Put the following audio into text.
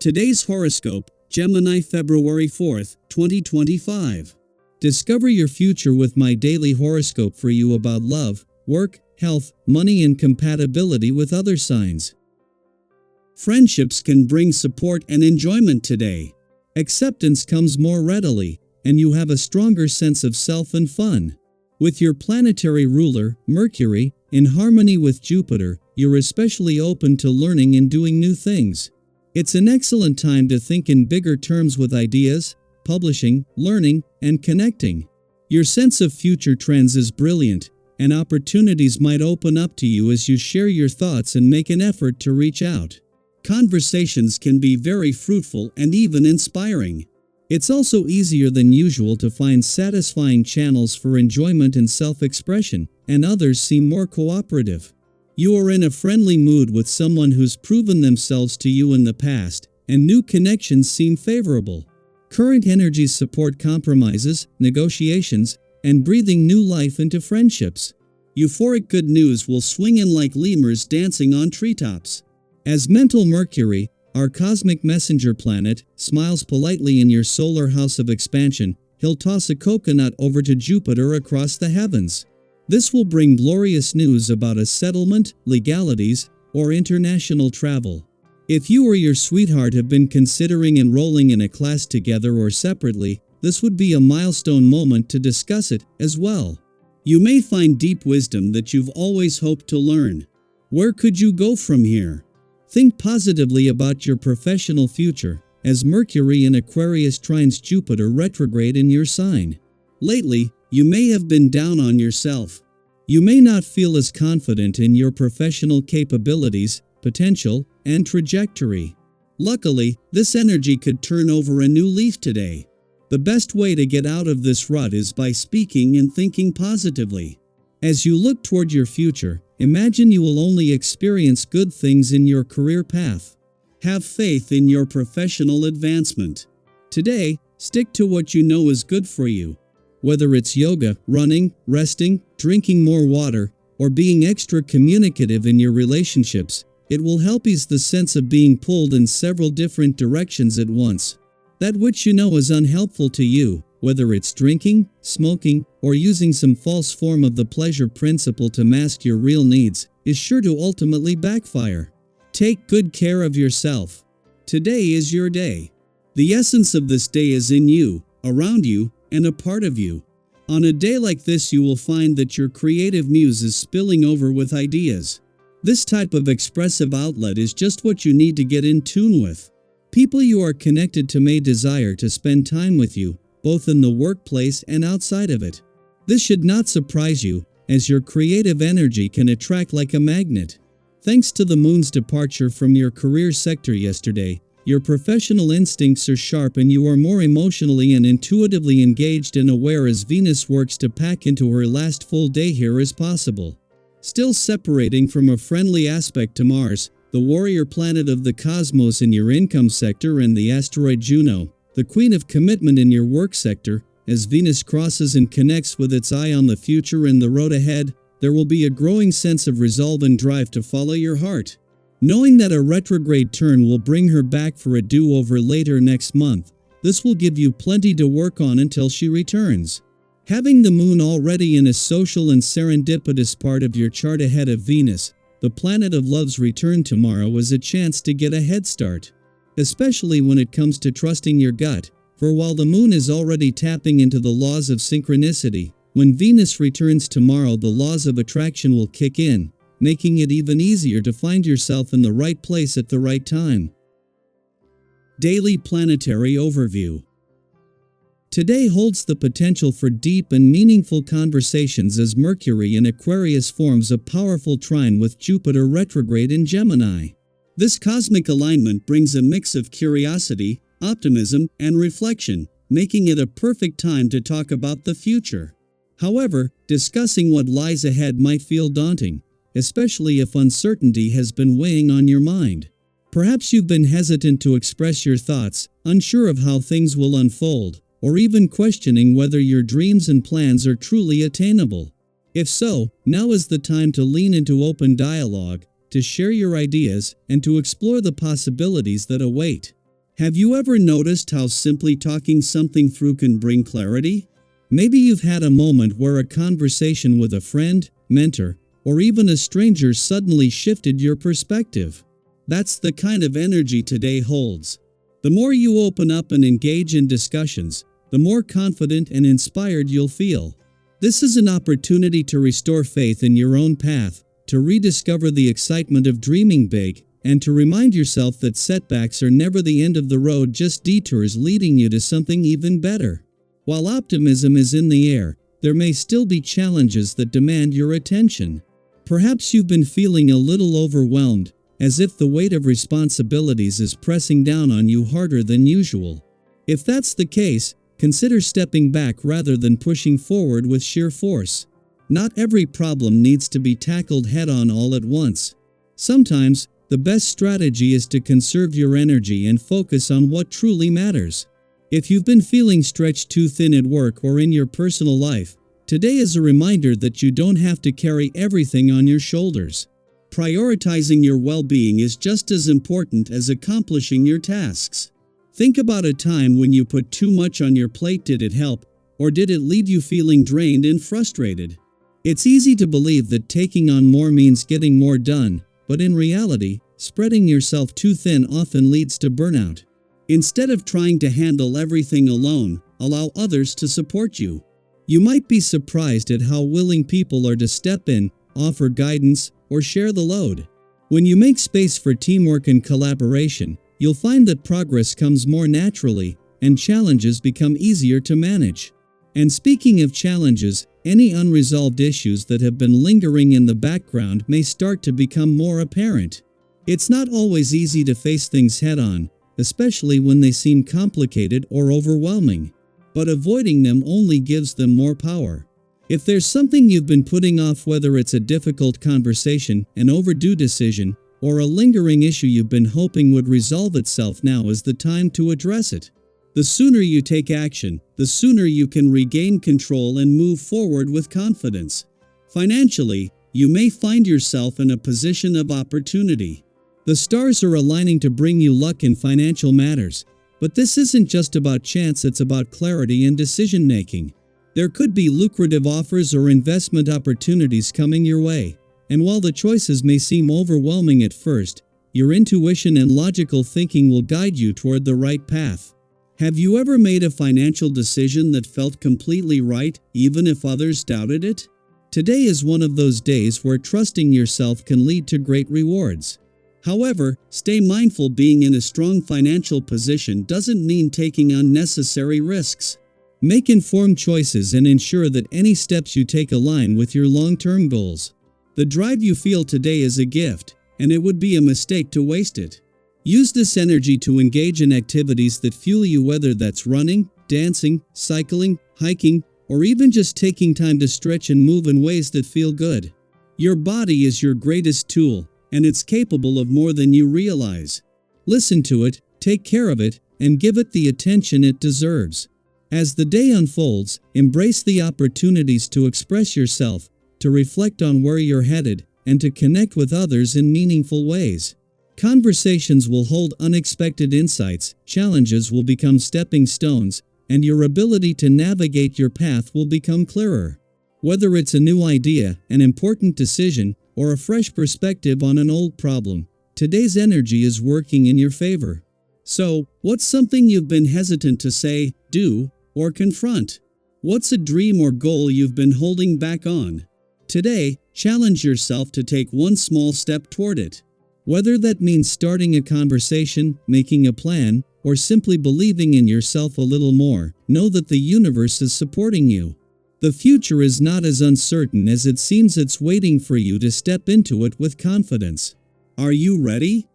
Today's horoscope, Gemini February 4th, 2025. Discover your future with my daily horoscope for you about love, work, health, money and compatibility with other signs. Friendships can bring support and enjoyment today. Acceptance comes more readily, and you have a stronger sense of self and fun. With your planetary ruler, Mercury, in harmony with Jupiter, you're especially open to learning and doing new things. It's an excellent time to think in bigger terms with ideas, publishing, learning, and connecting. Your sense of future trends is brilliant, and opportunities might open up to you as you share your thoughts and make an effort to reach out. Conversations can be very fruitful and even inspiring. It's also easier than usual to find satisfying channels for enjoyment and self-expression, and others seem more cooperative. You are in a friendly mood with someone who's proven themselves to you in the past, and new connections seem favorable. Current energies support compromises, negotiations, and breathing new life into friendships. Euphoric good news will swing in like lemurs dancing on treetops. As mental Mercury, our cosmic messenger planet, smiles politely in your solar house of expansion, he'll toss a coconut over to Jupiter across the heavens. This will bring glorious news about a settlement, legalities, or international travel. If you or your sweetheart have been considering enrolling in a class together or separately, this would be a milestone moment to discuss it as well. You may find deep wisdom that you've always hoped to learn. Where could you go from here? Think positively about your professional future, as Mercury in Aquarius trines Jupiter retrograde in your sign. Lately, you may have been down on yourself. You may not feel as confident in your professional capabilities, potential, and trajectory. Luckily, this energy could turn over a new leaf today. The best way to get out of this rut is by speaking and thinking positively. As you look toward your future, imagine you will only experience good things in your career path. Have faith in your professional advancement. Today, stick to what you know is good for you. Whether it's yoga, running, resting, drinking more water, or being extra communicative in your relationships, it will help ease the sense of being pulled in several different directions at once. That which you know is unhelpful to you, whether it's drinking, smoking, or using some false form of the pleasure principle to mask your real needs, is sure to ultimately backfire. Take good care of yourself. Today is your day. The essence of this day is in you, around you, and a part of you. On a day like this, you will find that your creative muse is spilling over with ideas. This type of expressive outlet is just what you need to get in tune with. People you are connected to may desire to spend time with you, both in the workplace and outside of it. This should not surprise you, as your creative energy can attract like a magnet. Thanks to the moon's departure from your career sector yesterday, your professional instincts are sharp and you are more emotionally and intuitively engaged and aware as Venus works to pack into her last full day here as possible. Still separating from a friendly aspect to Mars, the warrior planet of the cosmos in your income sector, and the asteroid Juno, the queen of commitment in your work sector, as Venus crosses and connects with its eye on the future and the road ahead, there will be a growing sense of resolve and drive to follow your heart. Knowing that a retrograde turn will bring her back for a do-over later next month, this will give you plenty to work on until she returns. Having the moon already in a social and serendipitous part of your chart ahead of Venus, the planet of love's return tomorrow is a chance to get a head start. Especially when it comes to trusting your gut, for while the moon is already tapping into the laws of synchronicity, when Venus returns tomorrow, the laws of attraction will kick in, making it even easier to find yourself in the right place at the right time. Daily Planetary Overview. Today holds the potential for deep and meaningful conversations as Mercury in Aquarius forms a powerful trine with Jupiter retrograde in Gemini. This cosmic alignment brings a mix of curiosity, optimism, and reflection, making it a perfect time to talk about the future. However, discussing what lies ahead might feel daunting, especially if uncertainty has been weighing on your mind. Perhaps you've been hesitant to express your thoughts, unsure of how things will unfold, or even questioning whether your dreams and plans are truly attainable. If so, now is the time to lean into open dialogue, to share your ideas, and to explore the possibilities that await. Have you ever noticed how simply talking something through can bring clarity? Maybe you've had a moment where a conversation with a friend, mentor, or even a stranger suddenly shifted your perspective. That's the kind of energy today holds. The more you open up and engage in discussions, the more confident and inspired you'll feel. This is an opportunity to restore faith in your own path, to rediscover the excitement of dreaming big, and to remind yourself that setbacks are never the end of the road, just detours leading you to something even better. While optimism is in the air, there may still be challenges that demand your attention. Perhaps you've been feeling a little overwhelmed, as if the weight of responsibilities is pressing down on you harder than usual. If that's the case, consider stepping back rather than pushing forward with sheer force. Not every problem needs to be tackled head-on all at once. Sometimes, the best strategy is to conserve your energy and focus on what truly matters. If you've been feeling stretched too thin at work or in your personal life, today is a reminder that you don't have to carry everything on your shoulders. Prioritizing your well-being is just as important as accomplishing your tasks. Think about a time when you put too much on your plate. Did it help, or did it leave you feeling drained and frustrated? It's easy to believe that taking on more means getting more done, but in reality, spreading yourself too thin often leads to burnout. Instead of trying to handle everything alone, allow others to support you. You might be surprised at how willing people are to step in, offer guidance, or share the load. When you make space for teamwork and collaboration, you'll find that progress comes more naturally, and challenges become easier to manage. And speaking of challenges, any unresolved issues that have been lingering in the background may start to become more apparent. It's not always easy to face things head-on, especially when they seem complicated or overwhelming. But avoiding them only gives them more power. If there's something you've been putting off, whether it's a difficult conversation, an overdue decision, or a lingering issue you've been hoping would resolve itself, now is the time to address it. The sooner you take action, the sooner you can regain control and move forward with confidence. Financially, you may find yourself in a position of opportunity. The stars are aligning to bring you luck in financial matters, but this isn't just about chance, it's about clarity and decision-making. There could be lucrative offers or investment opportunities coming your way, and while the choices may seem overwhelming at first, your intuition and logical thinking will guide you toward the right path. Have you ever made a financial decision that felt completely right, even if others doubted it? Today is one of those days where trusting yourself can lead to great rewards. However, stay mindful. Being in a strong financial position doesn't mean taking unnecessary risks. Make informed choices and ensure that any steps you take align with your long-term goals. The drive you feel today is a gift, and it would be a mistake to waste it. Use this energy to engage in activities that fuel you, whether that's running, dancing, cycling, hiking, or even just taking time to stretch and move in ways that feel good. Your body is your greatest tool, and it's capable of more than you realize. Listen to it, take care of it, and give it the attention it deserves. As the day unfolds, embrace the opportunities to express yourself, to reflect on where you're headed, and to connect with others in meaningful ways. Conversations will hold unexpected insights, challenges will become stepping stones, and your ability to navigate your path will become clearer. Whether it's a new idea, an important decision, or a fresh perspective on an old problem, today's energy is working in your favor. So, what's something you've been hesitant to say, do, or confront? What's a dream or goal you've been holding back on? Today, challenge yourself to take one small step toward it. Whether that means starting a conversation, making a plan, or simply believing in yourself a little more, know that the universe is supporting you. The future is not as uncertain as it seems. It's waiting for you to step into it with confidence. Are you ready?